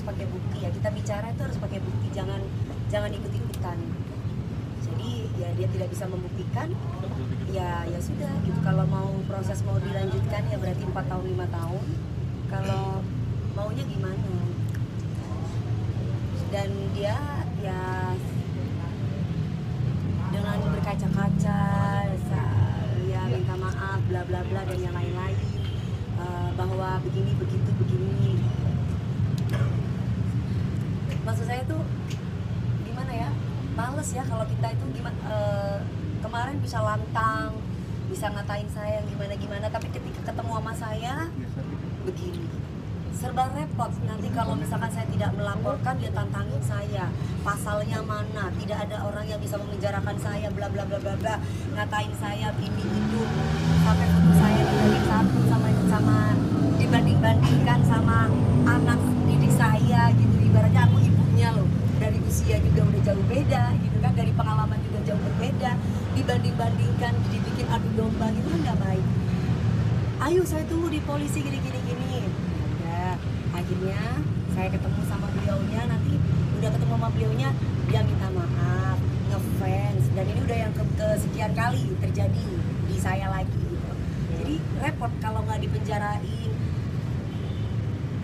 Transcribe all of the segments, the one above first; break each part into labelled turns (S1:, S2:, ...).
S1: pakai bukti ya, kita bicara itu harus pakai bukti, jangan ikut-ikutan. Jadi ya dia tidak bisa membuktikan, ya sudah gitu. Kalau mau proses mau dilanjutkan ya berarti 4 tahun 5 tahun. Kalau maunya gimana? Dan dia ya dengan berkaca-kaca ya minta maaf bla bla bla dan yang lain-lain, bahwa begini begitu begini. Maksud saya tuh gimana ya, males ya kalau kita itu gimana, kemarin bisa lantang, bisa ngatain saya gimana, tapi ketika ketemu sama saya begini, serba repot. Nanti kalau misalkan saya tidak melaporkan, dia tantangin saya, pasalnya mana, tidak ada orang yang bisa memenjarakan saya, bla bla bla bla bla, ngatain saya ini itu, sampai foto saya dibanding satu sama dibanding-bandingkan sama anak didik saya gitu. Ibaratnya aku ibunya loh, dari usia juga udah jauh beda gitu kan, dari pengalaman juga jauh berbeda, dibanding-bandingkan, dibikin adu domba gitu kan nggak baik. Ayo saya tunggu di polisi gini. Ya, akhirnya saya ketemu sama beliaunya, nanti udah ketemu sama beliaunya, dia minta maaf, ngefans, dan ini udah yang kesekian kali terjadi di saya lagi gitu. Jadi repot kalau nggak dipenjarain,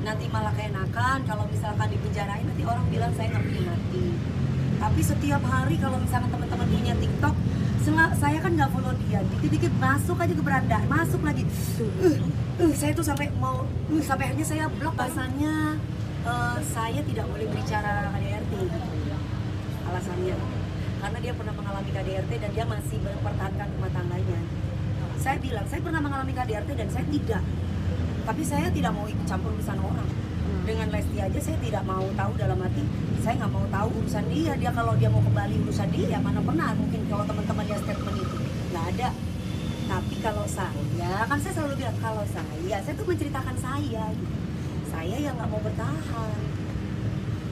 S1: nanti malah keenakan. Kalau misalkan dipenjarain nanti orang bilang saya nggak punya hati. Tapi setiap hari kalau misalkan teman-teman punya TikTok, saya kan nggak follow dia, dikit-dikit masuk aja ke beranda, masuk lagi. Saya tuh sampai akhirnya saya blok. Alasannya saya tidak boleh bicara KDRT gitu. Alasannya karena dia pernah mengalami KDRT dan dia masih mempertahankan rumah tangganya. Saya bilang saya pernah mengalami KDRT dan saya tidak, tapi saya tidak mau ikut campur urusan orang. Dengan Lesti aja saya tidak mau tahu, dalam hati saya nggak mau tahu urusan dia kalau dia mau kembali urusan dia, mana pernah mungkin kalau teman-teman lihat statement itu nggak ada. Tapi kalau saya, kan saya selalu bilang kalau saya tuh menceritakan saya gitu. Saya yang nggak mau bertahan.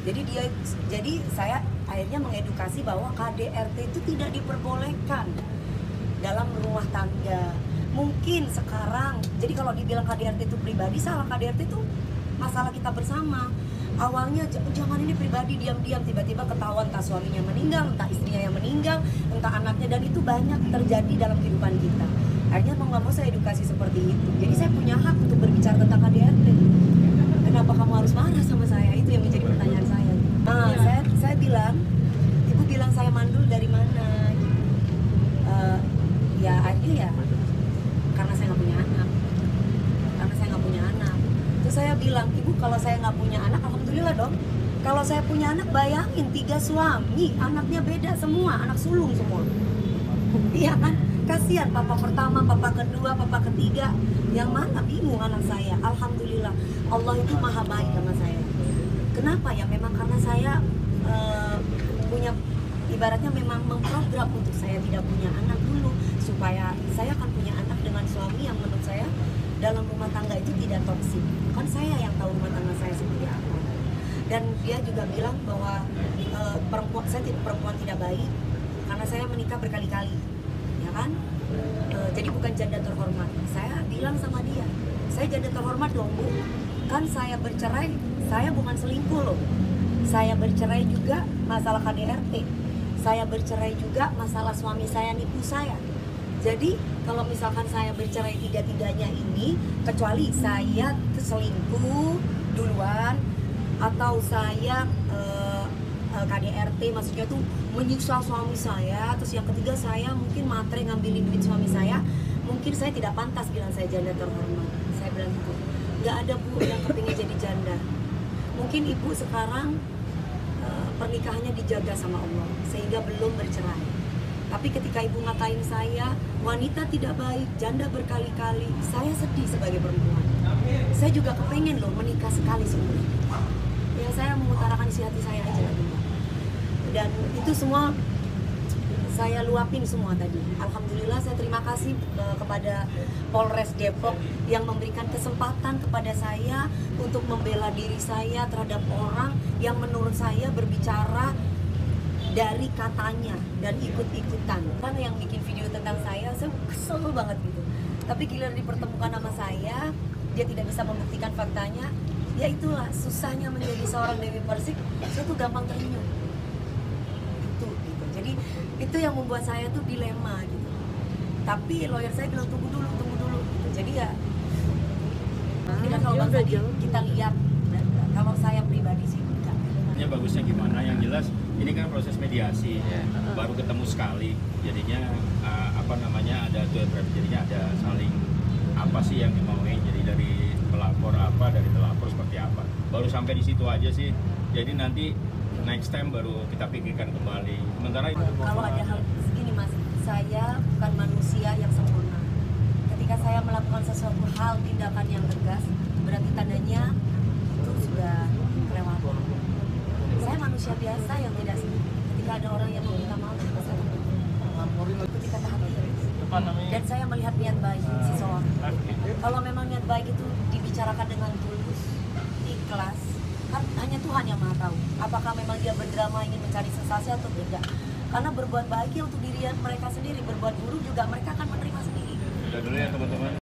S1: Jadi saya akhirnya mengedukasi bahwa KDRT itu tidak diperbolehkan dalam rumah tangga. Mungkin sekarang, jadi kalau dibilang KDRT itu pribadi, salah. KDRT itu masalah kita bersama. Awalnya jangan ini pribadi, diam-diam tiba-tiba ketahuan entah suaminya meninggal, entah istrinya yang meninggal, entah anaknya, dan itu banyak terjadi dalam kehidupan kita. Akhirnya mau nggak mau saya edukasi seperti itu. Jadi saya punya hak untuk berbicara tentang KDRT. Kenapa kamu harus marah sama saya? Itu yang menjadi pertanyaan saya. Nah, saya bilang, ibu bilang saya mandul dari mana? Ya akhirnya ya karena saya nggak punya anak. Terus saya bilang, ibu kalau saya nggak punya anak, alhamdulillah dong. Kalau saya punya anak, bayangin 3 suami, anaknya beda semua, anak sulung semua. Iya kan? Kasihan papa pertama, papa kedua, papa ketiga, yang mana bingung anak saya. Alhamdulillah, Allah itu maha baik sama saya. Kenapa ya? Memang karena saya punya, ibaratnya memang memprogram untuk saya tidak punya anak dulu, supaya saya akan punya anak dengan suami yang menurut saya dalam rumah tangga itu tidak toksik. Kan saya yang tahu rumah tangga saya seperti apa. Dan dia juga bilang bahwa perempuan tidak baik karena saya menikah berkali-kali, ya kan? Jadi bukan janda terhormat. Saya bilang sama dia, saya janda terhormat dong bu. Kan saya bercerai, saya bukan selingkuh loh. Saya bercerai juga masalah KDRT. Saya bercerai juga masalah suami saya nipu saya. Jadi kalau misalkan saya bercerai tiga-tiganya ini, kecuali saya selingkuh duluan atau saya KDRT, maksudnya tuh menyiksa suami saya, terus yang ketiga saya mungkin matre ngambilin duit suami saya, mungkin saya tidak pantas bilang saya janda terhormat. Saya bilang gitu. Nggak ada bu yang kepingin jadi janda. Mungkin ibu sekarang pernikahannya dijaga sama Allah sehingga belum bercerai. Tapi ketika ibu ngatain saya, wanita tidak baik, janda berkali-kali, saya sedih sebagai perempuan. Saya juga kepengen loh menikah sekali seumur hidup. Ya saya mengutarakan isi hati saya aja lagi. Dan itu semua saya luapin semua tadi. Alhamdulillah saya terima kasih kepada Polres Depok yang memberikan kesempatan kepada saya untuk membela diri saya terhadap orang yang menurut saya berbicara dari katanya dan ikut-ikutan. Kan yang bikin video tentang saya kesel banget gitu. Tapi giliran dipertemukan sama saya, dia tidak bisa membuktikan faktanya, Ya itulah susahnya menjadi seorang Dewi Persik, saya tuh gampang terenyuh. Itu gitu. Jadi itu yang membuat saya tuh dilema gitu. Tapi lawyer saya bilang tunggu dulu gitu. Jadi ya ini kan kalau Bang Sandi kita lihat, kalau saya pribadi sih enggak.
S2: Ini bagusnya gimana? Yang jelas ini kan proses mediasi, baru ketemu sekali, jadinya ada jadinya ada saling apa sih yang dimauin, jadi dari pelapor apa, dari telapor seperti apa. Baru sampai di situ aja sih. Jadi nanti next time baru kita pikirkan kembali. Sementara
S1: kalau ada hal segini Mas, saya bukan manusia yang sempurna. Ketika saya melakukan sesuatu hal tindakan yang tegas, berarti tandanya itu sudah kelewatan. Saya manusia biasa yang tidak sedih. Ketika ada orang yang meminta maaf, saya ikuti kata hati. Dan saya melihat niat baik seseorang. Kalau memang niat baik itu dibicarakan dengan tulus, ikhlas, kan hanya Tuhan yang maha tahu. Apakah memang dia berdrama ingin mencari sensasi atau tidak? Karena berbuat baik ya untuk diri mereka sendiri, berbuat buruk juga mereka akan menerima sendiri.
S2: udah dulu ya teman-teman.